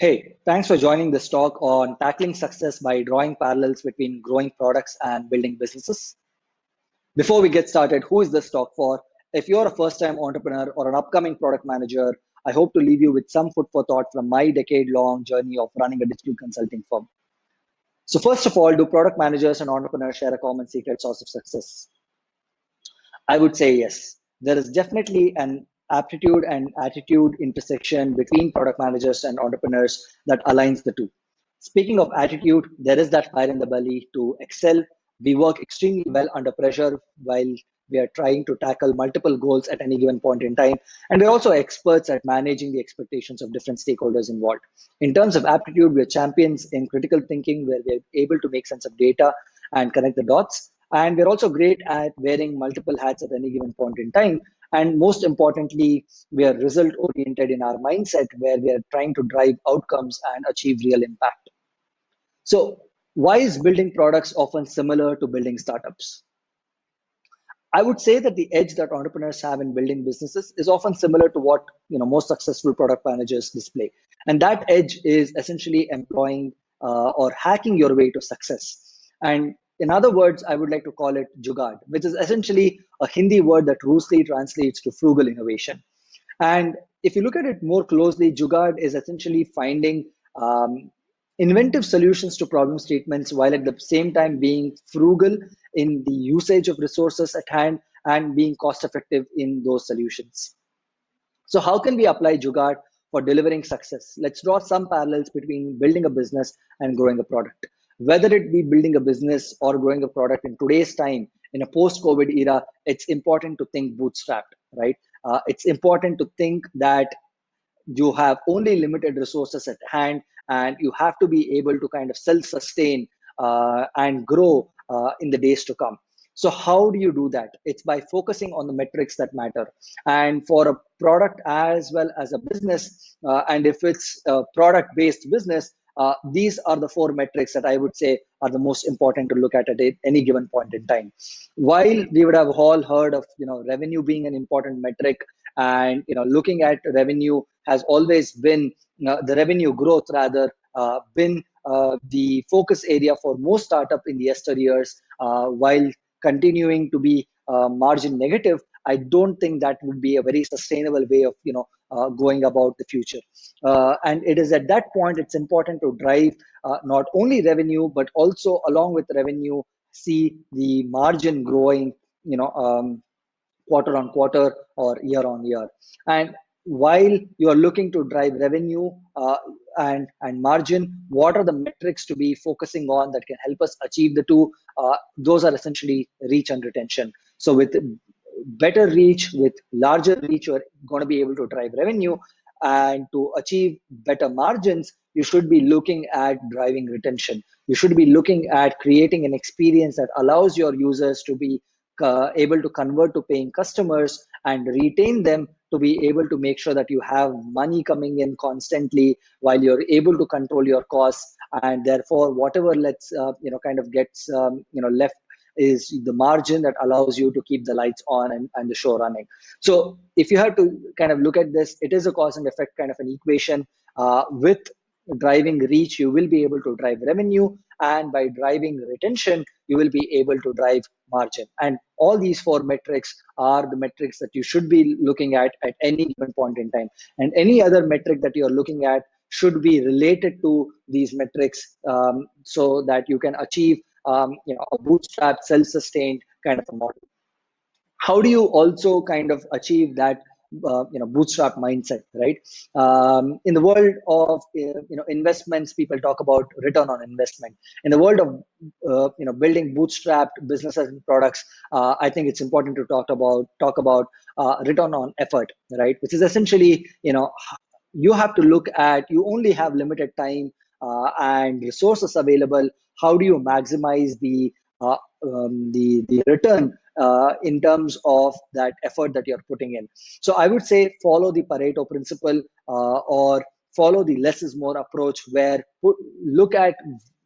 Hey, thanks for joining this talk on tackling success by drawing parallels between growing products and building businesses. Before we get started, who is this talk for? If you're a first time entrepreneur or an upcoming product manager, I hope to leave you with some food for thought from my decade long journey of running a digital consulting firm. So, first of all, do product managers and entrepreneurs share a common secret source of success? I would say yes. There is definitely an aptitude and attitude intersection between product managers and entrepreneurs that aligns the two. Speaking of attitude, there is that fire in the belly to excel. We work extremely well under pressure while we are trying to tackle multiple goals at any given point in time. And we're also experts at managing the expectations of different stakeholders involved. In terms of aptitude, we're champions in critical thinking where we're able to make sense of data and connect the dots. And we're also great at wearing multiple hats at any given point in time. And most importantly, we are result oriented in our mindset where we are trying to drive outcomes and achieve real impact. So, why is building products often similar to building startups? I would say that the edge that entrepreneurs have in building businesses is often similar to what most successful product managers display, and that edge is essentially employing or hacking your way to success. And in other words, I would like to call it jugaad, which is essentially a Hindi word that loosely translates to frugal innovation. And if you look at it more closely, Jugaad is essentially finding inventive solutions to problem statements while at the same time being frugal in the usage of resources at hand and being cost effective in those solutions. So, how can we apply Jugaad for delivering success? Let's draw some parallels between building a business and growing a product. Whether it be building a business or growing a product in today's time, in a post COVID era, it's important to think bootstrapped, right? It's important to think that you have only limited resources at hand and you have to be able to kind of self sustain and grow in the days to come. So how do you do that? It's by focusing on the metrics that matter. And for a product as well as a business, and if it's a product based business, these are the four metrics that I would say are the most important to look at any given point in time. While we would have all heard of revenue being an important metric, and looking at revenue has always been the revenue growth rather been the focus area for most startup in the yesteryears, while continuing to be margin negative. I don't think that would be a very sustainable way of going about the future. And it is at that point it's important to drive not only revenue but also along with revenue see the margin growing quarter on quarter or year on year. And while you are looking to drive revenue and margin, what are the metrics to be focusing on that can help us achieve the two? Those are essentially reach and retention. So with better reach, with larger reach, you're going to be able to drive revenue. And to achieve better margins, you should be looking at driving retention. You should be looking at creating an experience that allows your users to be able to convert to paying customers and retain them, to be able to make sure that you have money coming in constantly while you're able to control your costs, and therefore whatever lets kind of gets left is the margin that allows you to keep the lights on and the show running. So if you have to kind of look at this, it is a cause and effect kind of an equation. With driving reach, you will be able to drive revenue, and by driving retention, you will be able to drive margin. And all these four metrics are the metrics that you should be looking at any given point in time. And any other metric that you're looking at should be related to these metrics, so that you can achieve a bootstrap, self-sustained kind of a model. How do you also kind of achieve that bootstrap mindset, right? In the world of investments, people talk about return on investment. In the world of building bootstrapped businesses and products, I think it's important to talk about return on effort, right? Which is essentially you have to look at, you only have limited time and resources available. How do you maximize the return in terms of that effort that you're putting in? So I would say follow the Pareto principle, or follow the less is more approach, where look at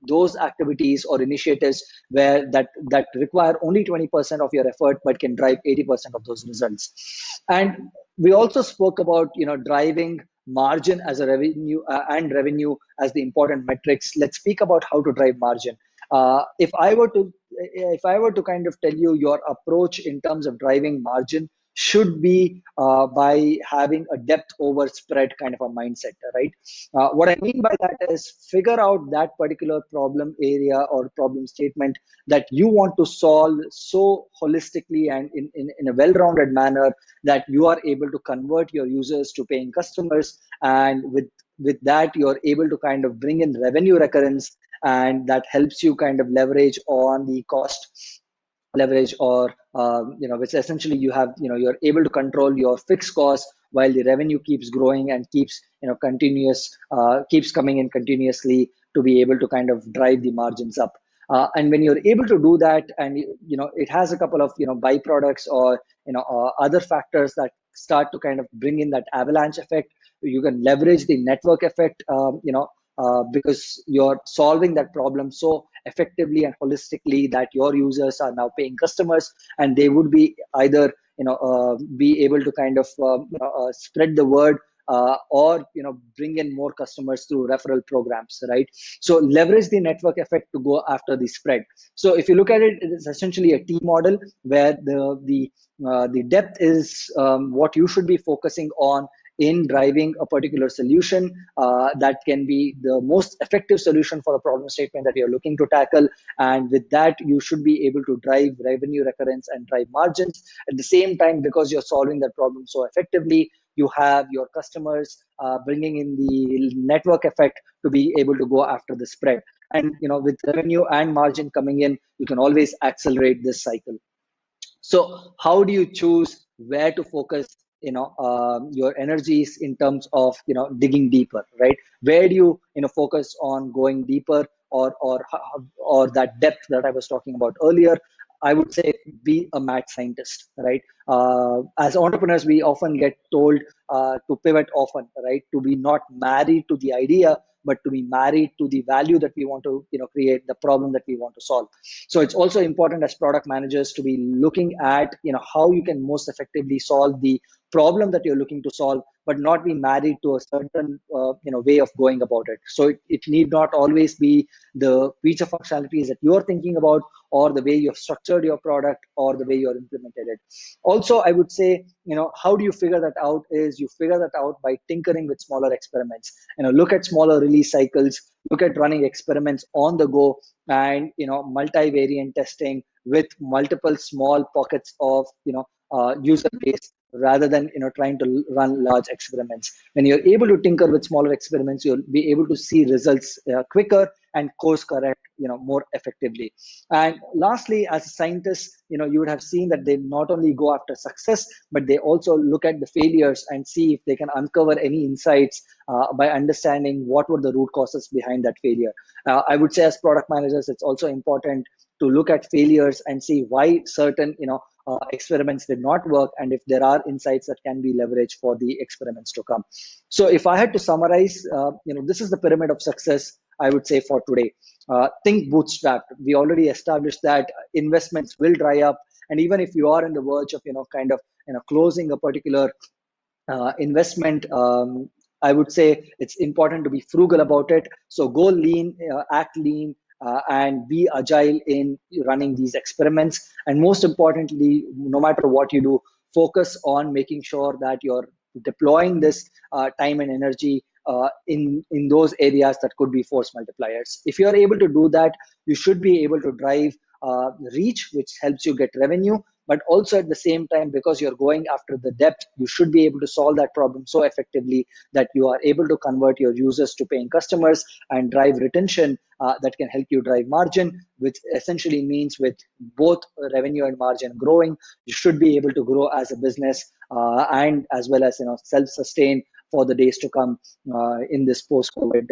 those activities or initiatives where that require only 20% of your effort but can drive 80% of those results. And we also spoke about driving margin as a revenue and revenue as the important metrics, let's speak about how to drive margin. If I were to kind of tell you your approach in terms of driving margin should be by having a depth over spread kind of a mindset, right? What I mean by that is figure out that particular problem area or problem statement that you want to solve so holistically and in a well-rounded manner that you are able to convert your users to paying customers, and with that you're able to kind of bring in revenue recurrence, and that helps you kind of leverage on the cost leverage, or which essentially you have, you're able to control your fixed costs while the revenue keeps growing and keeps, continuous keeps coming in continuously to be able to kind of drive the margins up. And when you're able to do that, and it has a couple of byproducts, or other factors that start to kind of bring in that avalanche effect. You can leverage the network effect, because you're solving that problem so effectively and holistically that your users are now paying customers, and they would be either be able to kind of spread the word, or bring in more customers through referral programs, right? So leverage the network effect to go after the spread. So if you look at it, it is essentially a T model where the depth is what you should be focusing on in driving a particular solution that can be the most effective solution for the problem statement that you're looking to tackle. And with that, you should be able to drive revenue recurrence and drive margins. At the same time, because you're solving that problem so effectively, you have your customers bringing in the network effect to be able to go after the spread. And with revenue and margin coming in, you can always accelerate this cycle. So how do you choose where to focus, your energies in terms of, digging deeper, right? Where do you, focus on going deeper, or that depth that I was talking about earlier? I would say be a mad scientist, right? As entrepreneurs, we often get told to pivot often, right? To be not married to the idea, but to be married to the value that we want to, create, the problem that we want to solve. So it's also important as product managers to be looking at, how you can most effectively solve the problem that you're looking to solve, but not be married to a certain way of going about it. So it need not always be the feature functionalities that you're thinking about, or the way you've structured your product, or the way you're implemented it. Also, I would say, how do you figure that out is you figure that out by tinkering with smaller experiments. Look at smaller release cycles, look at running experiments on the go, and multivariant testing with multiple small pockets of user base, rather than trying to run large experiments. When you're able to tinker with smaller experiments, you'll be able to see results quicker and course correct more effectively. And lastly, as a scientist, you would have seen that they not only go after success, but they also look at the failures and see if they can uncover any insights by understanding what were the root causes behind that failure. I would say as product managers, it's also important to look at failures and see why certain experiments did not work, and if there are insights that can be leveraged for the experiments to come. So if I had to summarize, this is the pyramid of success, I would say, for today. Think bootstrapped. We already established that investments will dry up, and even if you are on the verge of closing a particular investment, I would say it's important to be frugal about it. So go lean, act lean, and be agile in running these experiments. And most importantly, no matter what you do, focus on making sure that you're deploying this time and energy in those areas that could be force multipliers. If you're able to do that, you should be able to drive reach, which helps you get revenue. But also at the same time, because you're going after the depth, you should be able to solve that problem so effectively that you are able to convert your users to paying customers and drive retention that can help you drive margin, which essentially means with both revenue and margin growing, you should be able to grow as a business and as well as self-sustain for the days to come in this post-COVID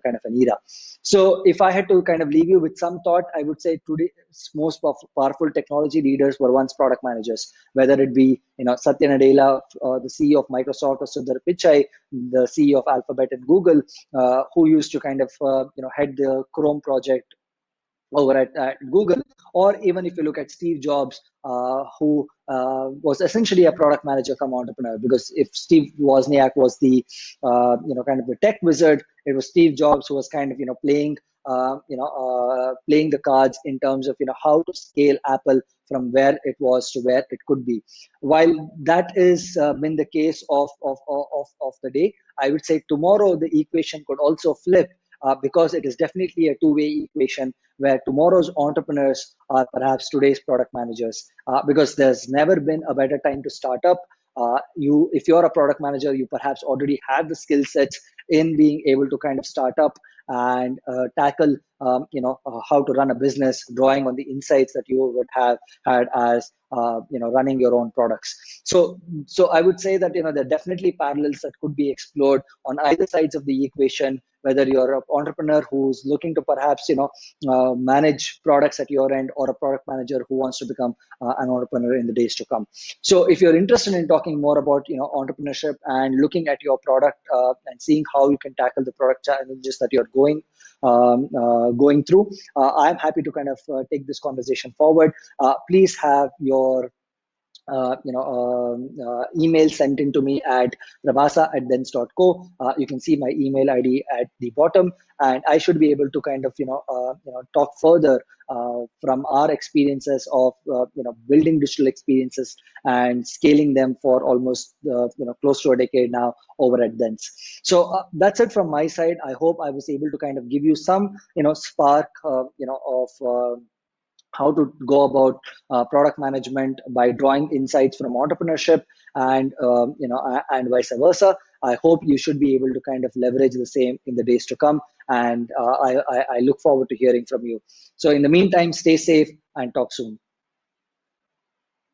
kind of an era. So if I had to kind of leave you with some thought, I would say today's most powerful technology leaders were once product managers, whether it be Satya Nadella, the CEO of Microsoft, or Sundar Pichai, the CEO of Alphabet and Google, who used to kind of head the Chrome project, over at Google, or even if you look at Steve Jobs, who was essentially a product manager come entrepreneur. Because if Steve Wozniak was the kind of the tech wizard, it was Steve Jobs who was kind of playing the cards in terms of how to scale Apple from where it was to where it could be. While that is been the case of the day, I would say tomorrow the equation could also flip, because it is definitely a two-way equation where tomorrow's entrepreneurs are perhaps today's product managers, because there's never been a better time to start up. If you're a product manager, you perhaps already have the skill sets in being able to kind of start up and tackle how to run a business, drawing on the insights that you would have had as running your own products. So I would say that there are definitely parallels that could be explored on either sides of the equation, whether you're an entrepreneur who's looking to perhaps manage products at your end, or a product manager who wants to become an entrepreneur in the days to come. So if you're interested in talking more about entrepreneurship and looking at your product, and seeing how you can tackle the product challenges that you're going through, I'm happy to kind of take this conversation forward. Please have your email sent in to me at rabasa@dens.co. You can see my email ID at the bottom, and I should be able to kind of talk further from our experiences of building digital experiences and scaling them for almost close to a decade now over at Dens. So that's it from my side. I hope I was able to kind of give you some spark of how to go about product management by drawing insights from entrepreneurship, and vice versa. I hope you should be able to kind of leverage the same in the days to come, and I look forward to hearing from you. So in the meantime, stay safe and talk soon.